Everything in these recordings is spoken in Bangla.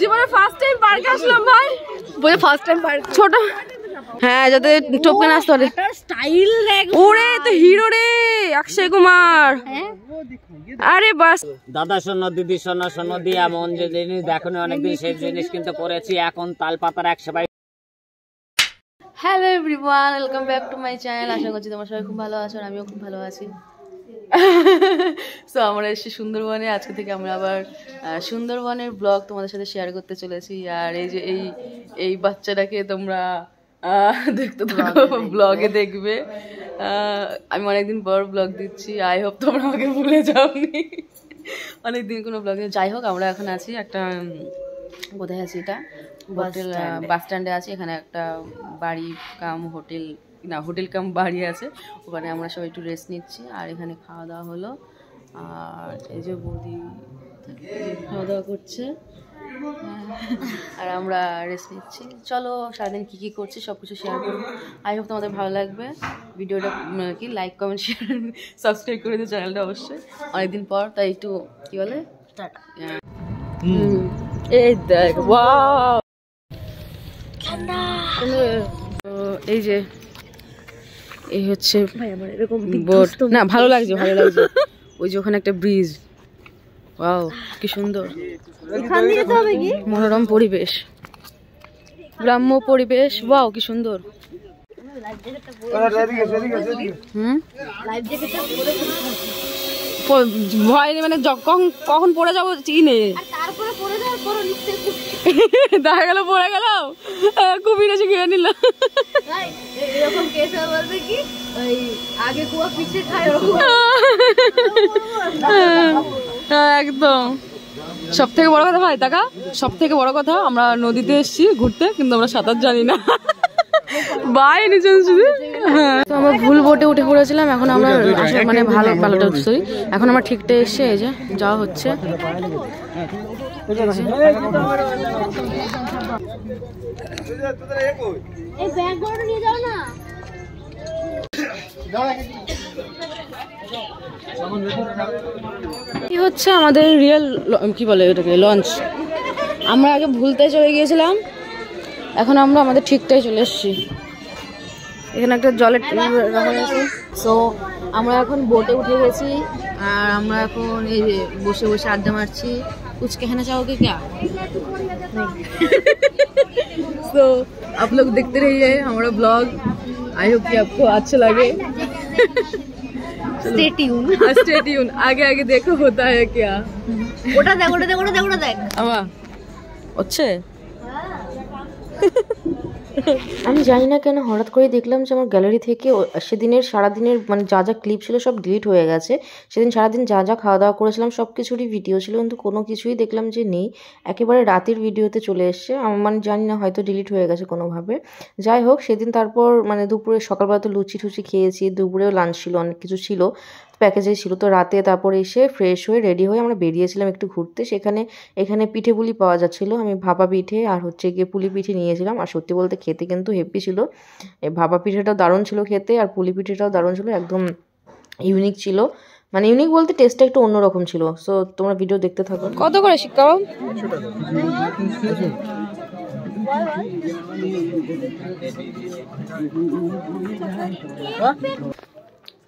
জীবনে ফার্স্ট টাইম পার্কে আসলাম ভাই। বলে ফার্স্ট টাইম পার্ক ছোট। হ্যাঁ যাতে টোকেন আসতে পারে। স্টাইল দেখ ওরে তো হিরো রে অক্ষয় কুমার। আরে বাস দাদা শোনো দিদি শোনো শোনো দি এমন যে জিনিস দেখোনি অনেকদিন সেই জিনিস কিন্তু পড়েছি এখন তালপাতার 100। Hello everyone, welcome back to my channel. আশা করছি তোমরা সবাই খুব ভালো আছো আর আমিও খুব ভালো আছি। সো আমরা এসেছি সুন্দরবনে। আজকে থেকে আমরা আবার সুন্দরবনের ব্লগ তোমাদের সাথে শেয়ার করতে চলেছি। আর এই যে এই বাচ্চাটাকে তোমরা দেখতে থাকো, ব্লগে দেখবে। আমি অনেকদিন পর ব্লগ দিচ্ছি, আই হোপ তোমরা আমাকে ভুলে যাওনি। অনেকদিন কোনো ব্লগ। যাই হোক, আমরা এখন আছি একটা, কোথায় আছি এটা, হোটেল বাস স্ট্যান্ডে আছি। এখানে একটা বাড়ি কাম হোটেল, না হোটেল কাম বাড়ি আছে, ওখানে আমরা সবাই একটু রেস্ট নিচ্ছি। আর এখানে খাওয়া দাওয়া হলো, আর এই যে বৌদি খাওয়া দাওয়া করছে আর আমরা রেস্ট নিচ্ছি। চলো সারাদিন কী কী করছি সব কিছু শেয়ার করবো। আই হোপ তোমাদের ভালো লাগবে ভিডিওটা। কি লাইক কমেন্ট শেয়ার সাবস্ক্রাইব করে দিও চ্যানেলটা অবশ্যই, অনেকদিন পর, তাই একটু কী বলে এই দেখ ওয়াও। এই যে এই হচ্ছে বোট, না ভালো লাগছে ভালো লাগছে। ওই যে ওখানে একটা ব্রিজ, ওয়াও কি সুন্দর, মনোরম পরিবেশ, গ্রাম্য পরিবেশ, ওয়াও কি সুন্দর। ভয় নেই, মানে কখন পড়ে যাবো চিনে, দেখা গেল পড়ে গেল কুমির এসে খেয়ে নিল। একদম সব থেকে বড় কথা ভাই টাকা, সব থেকে বড় কথা আমরা নদীতে এসেছি ঘুরতে, কিন্তু আমরা সাঁতার জানি না। বাই নিচে শুধু। হ্যাঁ তো আমরা ভুল বোটে উঠে পড়েছিলাম, এখন আমরা মানে ভালোটা সরি, এখন আমরা ঠিকটা এসে এই যে যাওয়া হচ্ছে। কি হচ্ছে আমাদের রিয়েল কি বলে এটাকে, লঞ্চ। আমরা আগে ভুলতে চলে গিয়েছিলাম, এখন আমরা আমাদের ঠিকটাই চলে এসেছি। এখানে একটা জলের রাখা আছে। সো আমরা এখন বোটে উঠে গেছি আর আমরা এখন এই বসে বসে আড্ডা মারছি। कुछ कहना चाहोगे क्या? So आप लोग देखते रहिए हमारा ब्लॉग, आई होप कि आपको अच्छा लगे। Stay tuned. Stay tuned. आगे आगे देखो होता है क्या। ওটা দেখ আমা হচ্ছে। আমি জানি না কেন হঠাৎ করে দেখলাম যে আমার গ্যালারি থেকে সেদিনের সারাদিনের মানে যা যা ক্লিপ ছিল সব ডিলিট হয়ে গেছে। সেদিন সারাদিন যা যা খাওয়া দাওয়া করেছিলাম সব কিছুরই ভিডিও ছিল, কিন্তু কোনো কিছুই দেখলাম যে নেই, একেবারে রাতের ভিডিওতে চলে এসছে। আমার মানে জানি না, হয়তো ডিলিট হয়ে গেছে কোনোভাবে। যাই হোক, সেদিন তারপর মানে দুপুরে সকালবেলা তো লুচি টুচি খেয়েছি, দুপুরেও লাঞ্চ ছিল, অনেক কিছু ছিল প্যাকেজে ছিল। তো রাতে তারপরে এসে ফ্রেশ হয়ে রেডি হয়ে আমরা বেরিয়েছিলাম একটু ঘুরতে। এখানে পিঠে পুলি পাওয়া যাচ্ছিলো, আমি ভাপা পিঠে আর হচ্ছে গিয়ে পুলি পিঠে নিয়েছিলাম। আর সত্যি বলতে খেতে কিন্তু হেভি ছিল। এই ভাপা পিঠেটাও দারুণ ছিল খেতে, আর পুলি পিঠেটাও দারুণ ছিল, একদম ইউনিক ছিল। মানে ইউনিক বলতে টেস্টটা একটু অন্যরকম ছিল। সো তোমরা ভিডিও দেখতে থাকো। কত করে শিক্ষা?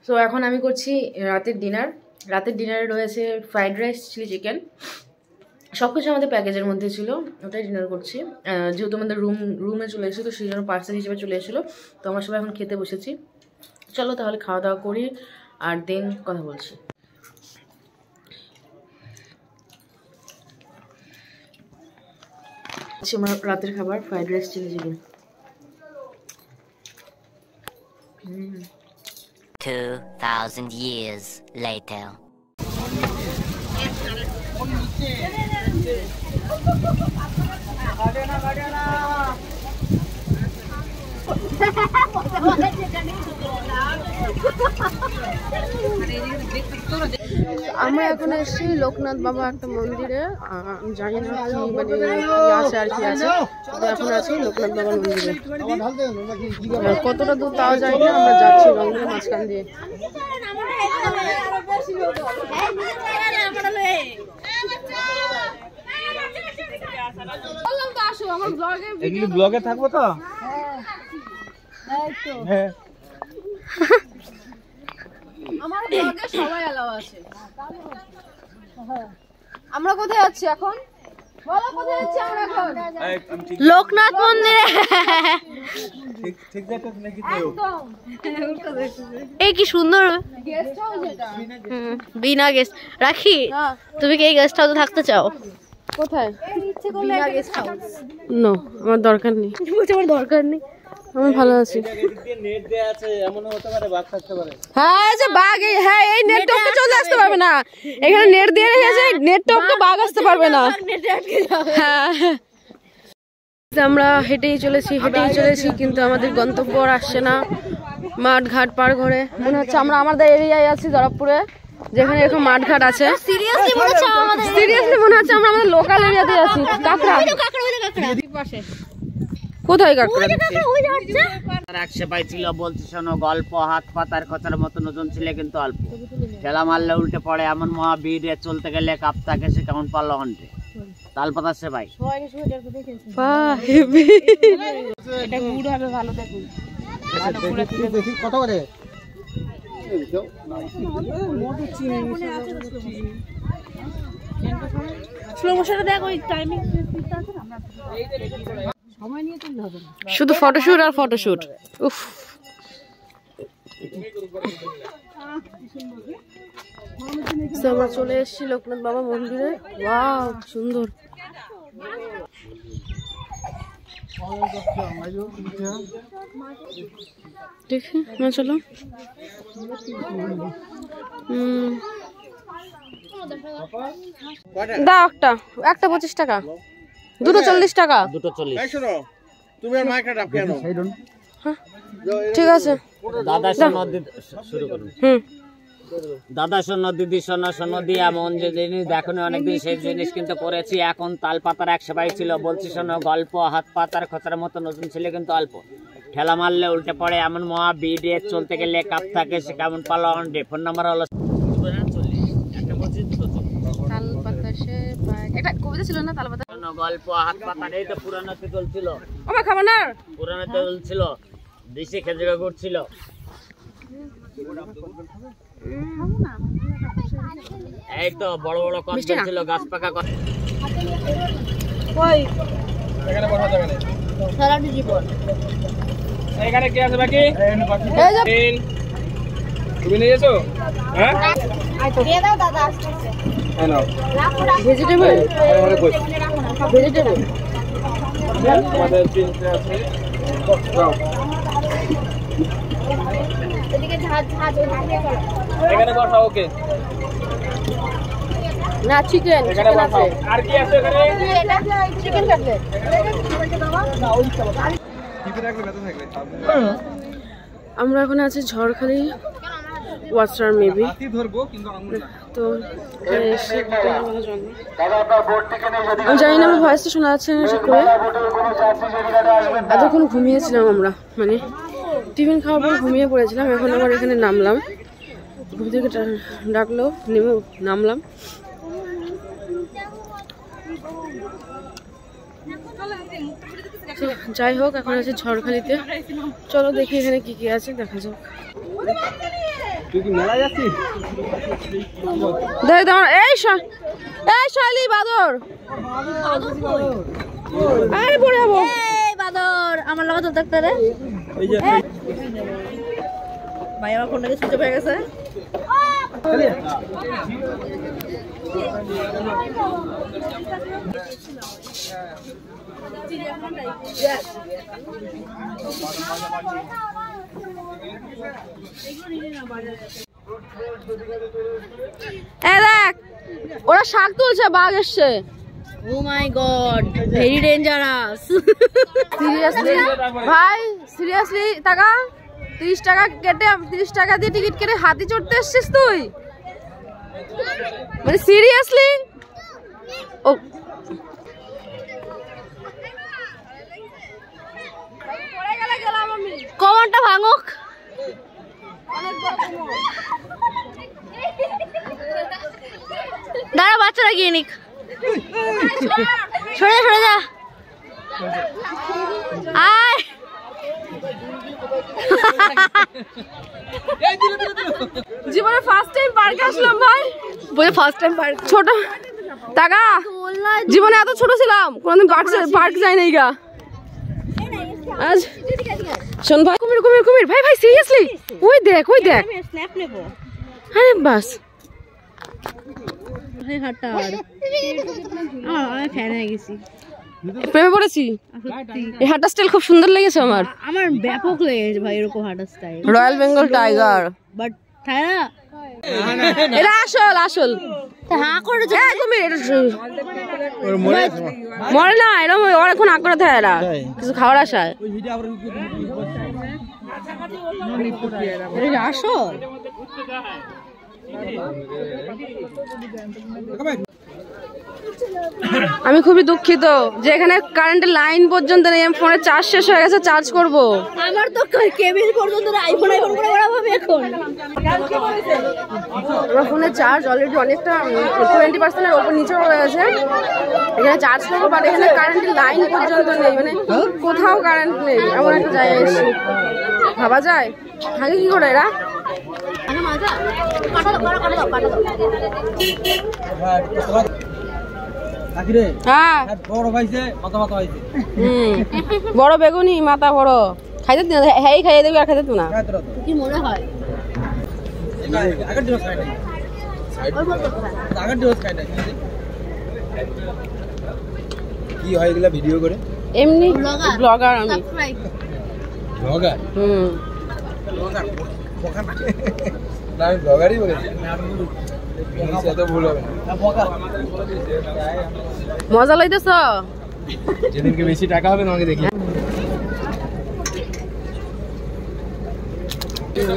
সো এখন আমি করছি রাতের ডিনার। রাতের ডিনারে রয়েছে ফ্রাইড রাইস, চিলি চিকেন, সব কিছু আমাদের প্যাকেজের মধ্যে ছিল, ওটাই ডিনার করছি। যেহেতু আমাদের রুমে চলে এসেছিলো, সেই জন্য পার্সেল হিসেবে চলে এসেছিলো। তো আমরা সবাই এখন খেতে বসেছি। চলো তাহলে খাওয়া দাওয়া করি আর দেন কথা বলছি। আমার রাতের খাবার fried rice, chilli chicken. 2000 years later. আমরা এখন এসেছি লোকনাথ বাবা একটা মন্দিরে, জানি না কি মানে আছে আর কি আছে, তো এখন আছি লোকনাথ বাবার মন্দিরে। কতটা দূর তাও জানি না, আমরা যাচ্ছি রংপুরের মাঝখান দিয়ে। এগুলি ব্লগে থাকবো তো? হ্যাঁ, আমার ব্লগে সবাই এলাও আছে। আমরা কোথায় যাচ্ছি এখন? বলো কোথায় যাচ্ছি আমরা এখন? লোকনাথ মন্দিরে। ঠিক যাচ্ছে নাকি তো? এই কি সুন্দর গেস্ট হাউস এটা। বিনা গেস্ট রাখি। তুমি কি এই গেস্ট হাউসে থাকতে চাও? কোথায়? বিনা গেস্ট হাউস। নো, আমার দরকার নেই। বলছি আমার দরকার নেই, আমি ভালো আছি। নেট দেয়া আছে, এমনও হতে পারে বাঘ থাকতে পারে। হ্যাঁ, যে বাঘ, এই নেট টপকে চলে আসতে পারবে না। এখানে নেট দিয়ে রেখেছে, নেট টপকে বাঘ আসতে পারবে না। হ্যাঁ, আমরা হেঁটেই চলেছি কিন্তু আমাদের গন্তব্য আর আসছে না। মাঠ ঘাট পার করে মনে হচ্ছে আমরা আমাদের এরিয়ায় আছি, জরাবপুরে, যেখানে এরকম মাঠ ঘাট আছে। সিরিয়াসলি মনে হচ্ছে আমরা আমাদের লোকাল এরিয়াতে আছি। কাকড়া কোথায়? কাকড়া এক সেপাই ছিল, বলছি শোনো গল্প, হাত পাতার খোঁচার মতো ওজন ছিল কিন্তু অল্প, ঠেলা মারলে উল্টে পড়ে এমন মহাবীর, চলতে গেলে কাপ থাকে সে কেমন পারলো ঘন্টে। তাল পাতার সেপাই। দেখি কত করে? শুধু ফটোশুট আর ফটোশুট। উফ, আমরা চলে এসেছি লোকনাথ বাবা মন্দিরে। ওয়াও, সুন্দর। দেখি না, চলো। দাও একটা 25 টাকা, দুটো 40 টাকা। দুটো 40। তুমি আর মাইকটা ডাক কেন? ঠিক আছে দাদা শোনো, শুরু করুন। দাদা শোনো, দিদি শোনো, শোনো দিয়া মন যে জিনিস দেখুন অনেকদিন সেই জিনিস কিন্তু পড়েছি এখন। তাল পাতার এক সেপাই ছিল, বলছি শোনো গল্প, হাত পাতার খোঁচার মতো নতুন ছিল কিন্তু অল্প, ঠেলা মারলে উল্টে পড়ে এমন মহাবীর, চলতে গেলে কাপ থাকে সে কেমন পারলো ঘন্টে। ফোন নাম্বার হলো গল্প, হাত পাতার। এই তো পুরানো তেঁতুল ছিল, খাবো না। পুরানো তেঁতুল ছিল, দেশি খেজুর গুড় ছিল। এই তো বড় বড় কদবেল ছিল, গাছ পাকা। এখানে কি আছে বাকি? তুমি নিয়ে এসো? হ্যাঁ, ভেজিটেবল আমাদের তিনটে আছে। এখানে বসা। ওকে, না, চিকেন এখানে বসা। আর কি আছে এখানে? Chicken cutlet. আমরা এখন আছি ঝড়খালি ওয়াটার মেবি তো আমি জানি না আমার ভয়েসটা শোনা যাচ্ছে না ঠিক করে। এতক্ষণ ঘুমিয়েছিলাম আমরা, মানে টিফিন খাওয়ার পর ঘুমিয়ে পড়েছিলাম। এখন আবার এখানে নামলাম, ঘুম থেকে ডাকলো, নেমে নামলাম। যাই হোক, এখন আছে ঝড়খালিতে। চলো দেখি এখানে কি কি আছে, দেখা যাক। তুই কি মেলা যাচ্ছিস? এই শালি বাদর, আরে পড়ে যাবো। বাদর আমার লাগা তো দেখতে রে। এই যে ভাই আমার ফোনটাকে সুইচ অফ হয়ে গেছে। দেখ, ওরা শাক তুলছে, বাঘ এসছে। ও মাই গড, ভেরি ডেঞ্জারাস। সিরিয়াসলি ভাই, সিরিয়াসলি টাকা 30 টাকা কেটে, 30 টাকা দিয়ে টিকিট কেটে হাতি চড়তে এসছিস তুই? মানে সিরিয়াসলি? ও কমনটা ভাঙুক। দাঁড়া, বাচ্চারা গিয়ে নিক। সরে যা, সরে যা। আয় জীবনে ফার্স্ট টাইম পার্কে আসলাম ভাই। বলে ফার্স্ট টাইম পার্ক ছোট টাকা জীবনে এত ছোট ছিলাম কোনদিন পার্ক যাই নাই গা। আজ শোন ভাই কুমির কুমির কুমির ভাই ভাই সিরিয়াসলি ওই দেখ স্ন্যাপ নেব। আরে বাস ভাই হাঁটা আমি ফ্যান হয়ে গেছি, প্রেমে পড়েছি। এই হাঁটা স্টাইল খুব সুন্দর লেগেছে আমার। আমার ব্যাপক লেগেছে ভাই এরকম হাঁটা style. Royal Bengal tiger but থায়রা এটা আসল আসল হ্যাঁ করে কুমির মরে না এরকম অনেকক্ষণ আগ করে থাকে এরা কিছু খাওয়ার আশায়। আসল আমি খুবই দুঃখিত যে এখানে কারেন্টের লাইন পর্যন্ত নেই। আমি ফোনের চার্জ শেষ হয়ে গেছে, চার্জ করব। আমার তো কেবিল পর্যন্ত আইফোন করে ওড়াবে এখন। আমার ফোনের চার্জ অলরেডি অনেকটা 20% এর উপর নিচে হয়ে গেছে। এখানে চার্জ করবো বাট এখানে কারেন্টের লাইন পর্যন্ত নেই, মানে কোথাও কারেন্ট নেই। এমন একটা জায়গায় এসেছি, ভাবা যায় থাকে কি করে এরা। হ্যাঁ বড় বেগুনি মাথা বড় খাইতে দিন, হ্যাঁ খাইয়ে দেবি আর খাইতে দিও না। কি মনে হয় কি হয় এগুলা ভিডিও করে? এমনি ব্লগার আমি। ব্লগার? হুম না আমি ব্লগারই বলেছি, এত ভুল হবে না। মজা লইতেছ? যেদিনকে বেশি টাকা হবে তোমাকে দেখি।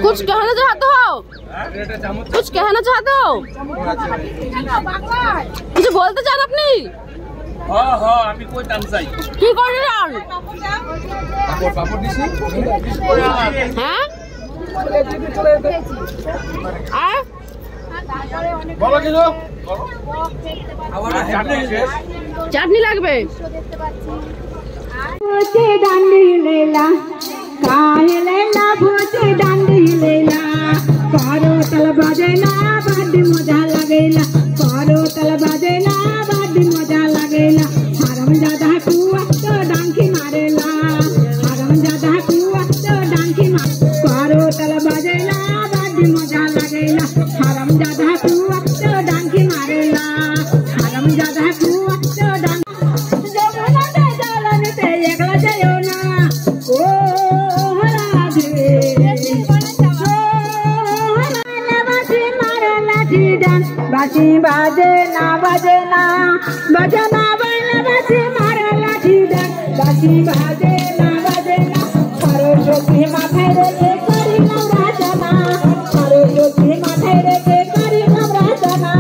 कुछ कहना चाहते हो? कुछ कहना चाहते हो? কিছু বলতে চান আপনি? আমি কই তামসাই কি করেন? পাপড় দিছি। হ্যাঁ আর বলো কিছু। চাটনি লাগবে। भोचे डांडी लेला काहे लेला भोचे डांडी लेला पारो तल बजेला बड़ी मजा लगेला पारो तल बजेला बड़ी मजा लगेला हरम ज्यादा कुआ तो डांकी मारेला हरम ज्यादा कुआ तो डांकी मार पारो तल बजेला बड़ी मजा लगेला हरम ज्यादा कुआ तो डांकी मारेला हरम ज्यादा कुआ तो डांकी जमुना दे जालन ते एकला जायो ना ओ राधे बासी मारे लाठी डान बासी बाजे ना बजना वाला बासी मारे लाठी डान बासी बाजे ना बजना हरो जोगी माथे रे करी नवराजना हरो जोगी माथे रे करी नवराजना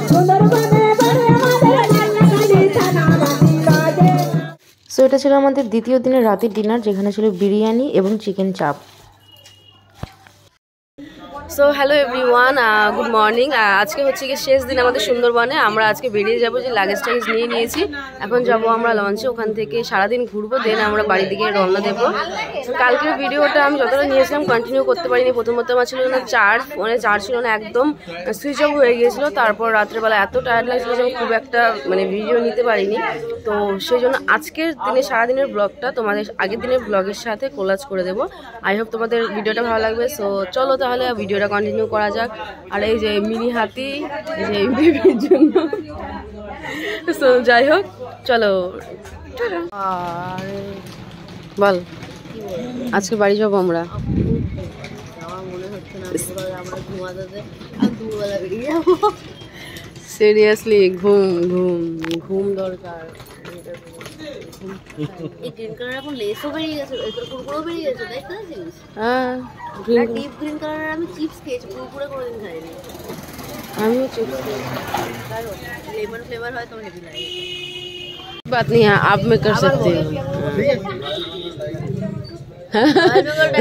सुंदर बने बड़े माथे लाल खाली थाना बासी बाजे। সো এটা ছিল আমাদের দ্বিতীয় দিনের রাতের ডিনার, যেখানে ছিল বিরিয়ানি এবং চিকেন চাপ। So hello everyone, good morning. আজকে হচ্ছে কি শেষ দিন আমাদের সুন্দরবনে। আমরা আজকে বেরিয়ে যাবো, যে লাগেজ টাগেজ নিয়ে নিয়েছি। এখন যাব আমরা লঞ্চে, ওখান থেকে সারাদিন ঘুরবো, দেন আমরা বাড়ির দিকে রওনা দেবো। কালকের ভিডিওটা আমি যতটা নিয়েছিলাম কন্টিনিউ করতে পারিনি। প্রথমত আমার ছিল না চার্জ, ফোনে চার্জ ছিল না, একদম সুইচ অফ হয়ে গিয়েছিলো। তারপর রাত্রেবেলা এত টায়ার্ড লাগছিলো যে আমি খুব একটা মানে ভিডিও নিতে পারিনি। তো সেই জন্য আজকের দিনে সারাদিনের ব্লগটা তোমাদের আগের দিনের ব্লগের সাথে কোলাজ করে দেবো। আই হোপ তোমাদের ভিডিওটা ভালো লাগবে। সো চলো তাহলে ভিডিওটা কন্টিনিউ করা যাক। আর এই যে মিনি হাতি, এই যে বেবির জন্য। সো যাই হোক চলো। আর বল আজকে বাড়ি যাবো আমরা। আমার মনে হচ্ছে না আমরা ঘুমাতে আর দুবেলা বেরিয়ে যাবো। সিরিয়াসলি ঘুম ঘুম ঘুম দরকার। এই গ্রিন কালার এখন লেসও বেরিয়ে গেছে, কুরকুরেও বেরিয়ে গেছে, দেখতে পাচ্ছিস? হ্যাঁ ডিপ গ্রিন কালারের আমি চিপস খেয়েছি, কুরকুরে কোনোদিন খাইনি। আমিও চিপস খাই। লেমন ফ্লেভার হয় তো হেভি লাগে। बात नहीं है, आप मैं कर सकती हूँ।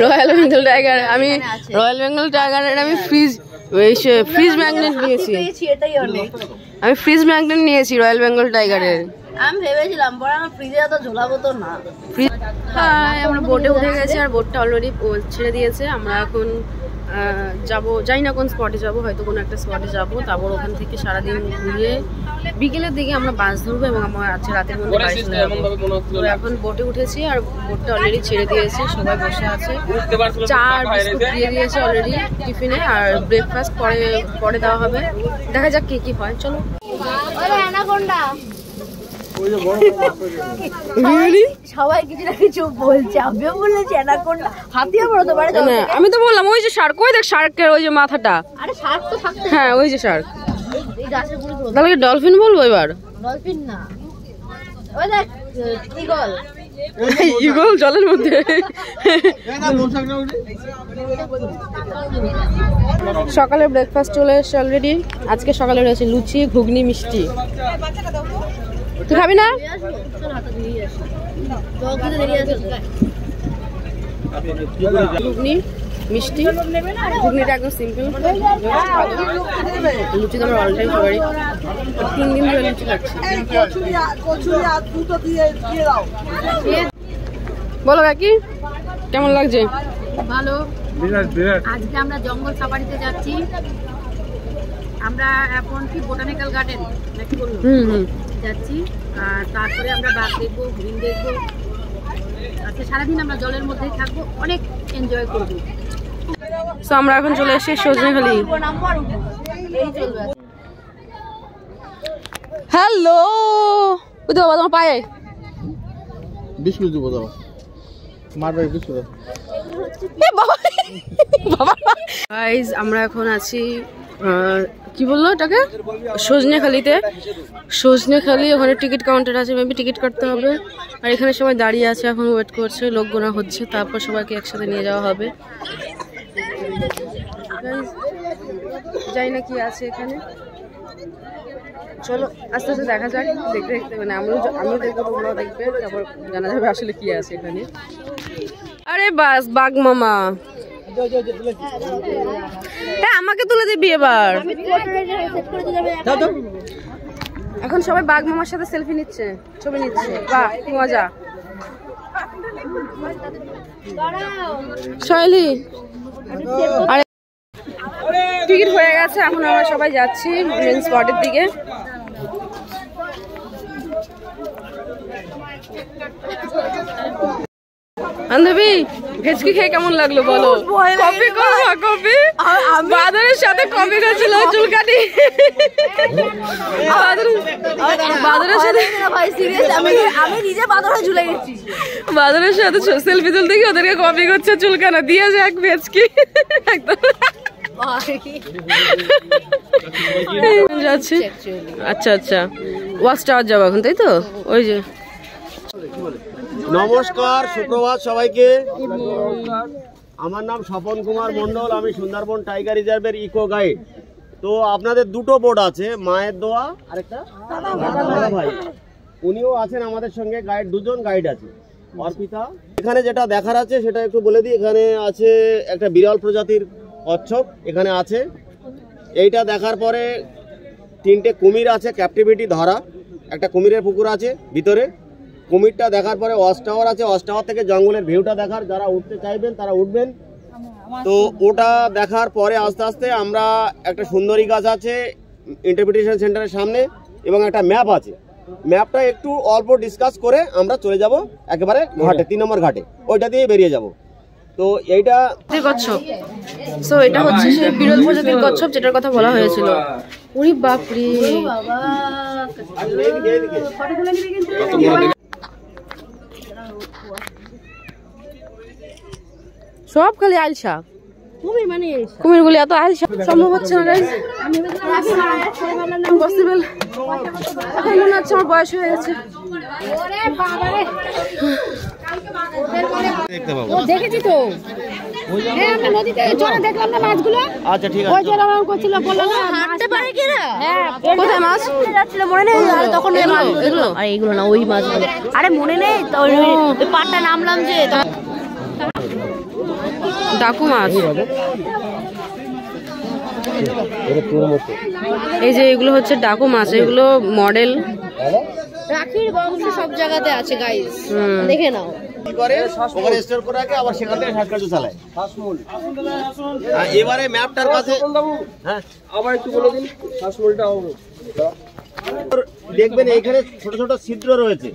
রয়্যাল বেঙ্গল টাইগার, আমি রয়্যাল বেঙ্গল টাইগারের আমি ফ্রিজ ম্যাগনেট নিয়েছি। এটাই অনেক। আমি ফ্রিজ ম্যাগনেট নিয়েছি রয়্যাল বেঙ্গল টাইগারের। আমি ভেবেছিলাম পরে আমার ফ্রিজে এত ঝোলাবো তো না। আমরা বোটে উঠে গেছি আর বোটটা অলরেডি ছেড়ে দিয়েছে। আমরা এখন যাবো, জানি না কোন স্পটে যাবো, হয়তো কোনো একটা স্পটে যাবো। তারপর ওখান থেকে সারাদিন ঘুরিয়ে বিকেলের দিকে আমরা বাস ধরবো এবং আমরা আজকে রাতের মধ্যে বাড়ি চলে যাবো। তো এখন বোটে উঠেছি আর বোটটা অলরেডি ছেড়ে দিয়েছে, সবাই বসে আছে। চা আর বিস্কুট দিয়ে দিয়েছে অলরেডি টিফিনে, আর ব্রেকফাস্ট পরে দেওয়া হবে। দেখা যাক কি হয়, চলো। সবাই কিছু না কিছু বলছে, আমিও বলেছি অ্যানাকোন্ডা, হাতিও বলতে পারে। আমি তো বললাম ওই যে শার্ক, ওই দেখ শার্কের ওই যে মাথাটা। আরে শার্ক তো থাকতে, হ্যাঁ ওই যে শার্ক। এই গাছের পুরো তাহলে ডলফিন বলবো এবার? ডলফিন না, ওই দেখ ঈগল। ঈগল জলের মধ্যে। সকালে ব্রেকফাস্ট চলে এসছে অলরেডি। আজকে সকালে রয়েছে লুচি, ঘুগনি, মিষ্টি। তুই খাবি না? ঘুগনি, মিষ্টি। ঘুগনিটা একদম সিম্পল, লুচি তো আমার অল টাইম ফেভারিট। 3 দিন ধরে লুচি খাচ্ছি। বলো কাকি, কেমন লাগছে? ভালো। আজকে আমরা জঙ্গল সাফারিতে যাচ্ছি। আমরা এখন কি বোটানিক্যাল গার্ডেন নাকি বলবো যাচ্ছি, আর তারপরে আমরা বাঘ দেখবো, হরিণ দেখবো। আজকে সারাদিন আমরা জলের মধ্যেই থাকবো, অনেক এনজয় করবো। তো আমরা এখন চলে এসেছি সজনেখালি। হ্যালো, ওই তো বাবা তোমার পায়ে বিস্কুট দেবো, দাও মারবে বিস্কুট। গাইস আমরা এখন আছি কি বললো এটাকে, সজনেখালিতে। সজনেখালি, ওখানে টিকিট কাউন্টার আছে, মেবি টিকিট কাটতে হবে। আর এখানে সবাই দাঁড়িয়ে আছে, এখন ওয়েট করছে, লোক গোনা হচ্ছে, তারপর সবাইকে একসাথে নিয়ে যাওয়া হবে। জানি না কি আছে এখানে, চলো আস্তে আস্তে দেখা যাক। দেখতে দেখতে মানে আমিও দেখবো, তোমরাও দেখবে, তারপর জানা যাবে আসলে কি আছে এখানে। আরে বাস, বাঘ মামা। হ্যাঁ আমাকে তুলে দিবি এবার। এখন সবাই বাঘ মামার সাথে সেলফি নিচ্ছে, ছবি নিচ্ছে। বাহ কি মজা। শৈলী, আরে টিকিট হয়ে গেছে, এখন আমরা সবাই যাচ্ছি মেন স্পটের দিকে। বান্ধবী ভেজকি খেয়ে কেমন লাগলো বলো? কপি করবো, কপি বাদরের সাথে কপি করছিল চুলকানি। বাদরের সাথে আমি নিজে বাদরে ঝুলে গেছি। বাদরের সাথে সেলফি তুলতে গিয়ে ওদেরকে কপি করছে চুলকানা দিয়ে যাক ভেজকি একদম যাচ্ছি। আচ্ছা আচ্ছা, ওয়াচ টাওয়ার যাবো এখন, তাই তো? ওই যে নমস্কার, সুপ্রভাত সবাইকে। আমার নাম স্বপন কুমার মন্ডল, আমি সুন্দরবন টাইগার রিজার্ভের ইকো গাইড। তো আপনাদের দুটো বোর্ড আছে, মায়ের দোয়া আরেকটা দাদা ভাই, উনিও আছেন আমাদের সঙ্গে গাইড, দুজন গাইড আছে অর্পিতা। এখানে যেটা দেখার আছে সেটা একটু বলে দিই। এখানে আছে একটা বিরল প্রজাতির কচ্ছপ, এখানে আছে। এইটা দেখার পরে 3টে কুমির আছে ক্যাপটিভিটি ধরা, একটা কুমিরের পুকুর আছে ভিতরে। কুমিরটা দেখার পরে ওয়াচ টাওয়ার আছে, ওয়াচ টাওয়ার থেকে জঙ্গলের ভিউটা দেখার, যারা উঠতে চাইবেন তারা উঠবেন। তো ওটা দেখার পরে আস্তে আস্তে আমরা একটা সুন্দরী গাছ আছে ইন্টারপ্রিটেশন সেন্টারের সামনে, এবং একটা ম্যাপ আছে। ম্যাপটা একটু অল্প ডিসকাস করে আমরা চলে যাব একেবারে ঘাটে, 3 নম্বর ঘাটে, ওইটা দিয়ে বেরিয়ে যাব। তো এইটা কচ্ছপ, সো এটা হচ্ছে সেই বিরল প্রজাতির কচ্ছপ যেটার কথা বলা হয়েছিল। ওরে বাপরে, সব খালি আলসা কুমির গুলি, এত আলসা সম্ভব হচ্ছে না। পসিবল এখন মনে হচ্ছে আমার বয়স হয়ে গেছে। দেখেছি তো, হ্যাঁ আমরা নদীতে চলে দেখলাম না মাছগুলো। আচ্ছা ঠিক আছে, ওই যে রাম করছিল, বললাম না হাঁটতে পারে কিনা? হ্যাঁ কোথায় মাছ যাচ্ছিল মনে নেই? তখন এগুলো আরে এগুলো না, ওই মাছগুলো। আরে মনে নেই তো, ওই পাটটা নামলাম যে ডাকু মাছ। এই যে এগুলো হচ্ছে ডাকু মাছ, এগুলো মডেল রাখির বংশ সব জায়গাতে আছে গাইস, দেখে নাও। কি করে ওখানে স্টোর করে রাখে, আবার সেখান থেকে শ্বাসকার্য চালায়। এবারে ম্যাপটার কাছে হ্যাঁ আবার একটু বলে দিন শ্বাসমূলটা। দেখবেন এখানে ছোট ছোট ছিদ্র রয়েছে,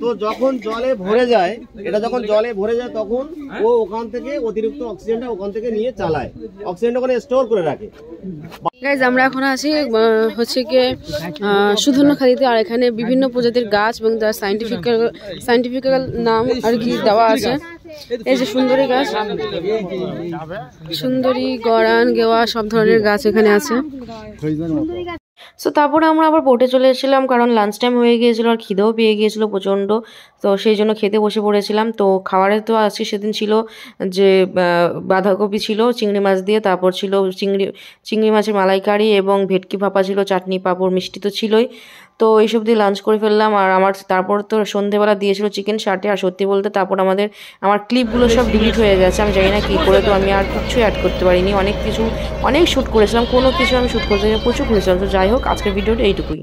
তো যখন জলে ভরে যায়, এটা যখন জলে ভরে যায় তখন ও ওখান থেকে অতিরিক্ত অক্সিজেনটা ওখান থেকে নিয়ে চালায়, অক্সিজেনটা ওখানে স্টোর করে রাখে। গাইজ আমরা এখন আছি হচ্ছে গিয়ে সুধন্যখালীতে, আর এখানে বিভিন্ন প্রজাতির গাছ এবং তার সাইন্টিফিক্যাল নাম আর কি দেওয়া আছে। এই যে সুন্দরী গাছ, সুন্দরী, গরান, গেওয়া সব ধরনের গাছ এখানে আছে। সো তারপরে আমরা আবার বোটে চলে এসেছিলাম, কারণ লাঞ্চ টাইম হয়ে গিয়েছিল আর খিদেও পেয়ে গিয়েছিল প্রচণ্ড, তো সেই জন্য খেতে বসে পড়েছিলাম। তো খাবারে তো আজকে সেদিন ছিল যে বাঁধাকপি ছিল চিংড়ি মাছ দিয়ে, তারপর ছিল চিংড়ি মাছের মালাইকারি এবং ভেটকি ভাপা ছিল, চাটনি পাঁপড় মিষ্টি তো ছিলই। তো এইসব দিয়ে লাঞ্চ করে ফেললাম। আর আমার তারপর তো সন্ধেবেলা দিয়েছিল চিকেন শার্টে, আর সত্যি বলতে তারপর আমার ক্লিপগুলো সব ডিলিট হয়ে গেছে, আমি জানি না কী করে, তো আমি আর কিচ্ছু অ্যাড করতে পারিনি। অনেক শ্যুট করেছিলাম, কোনো কিছু আমি শ্যুট করতে প্রচুর করেছিলাম। তো যাই হোক, আজকের ভিডিওটা এইটুকুই।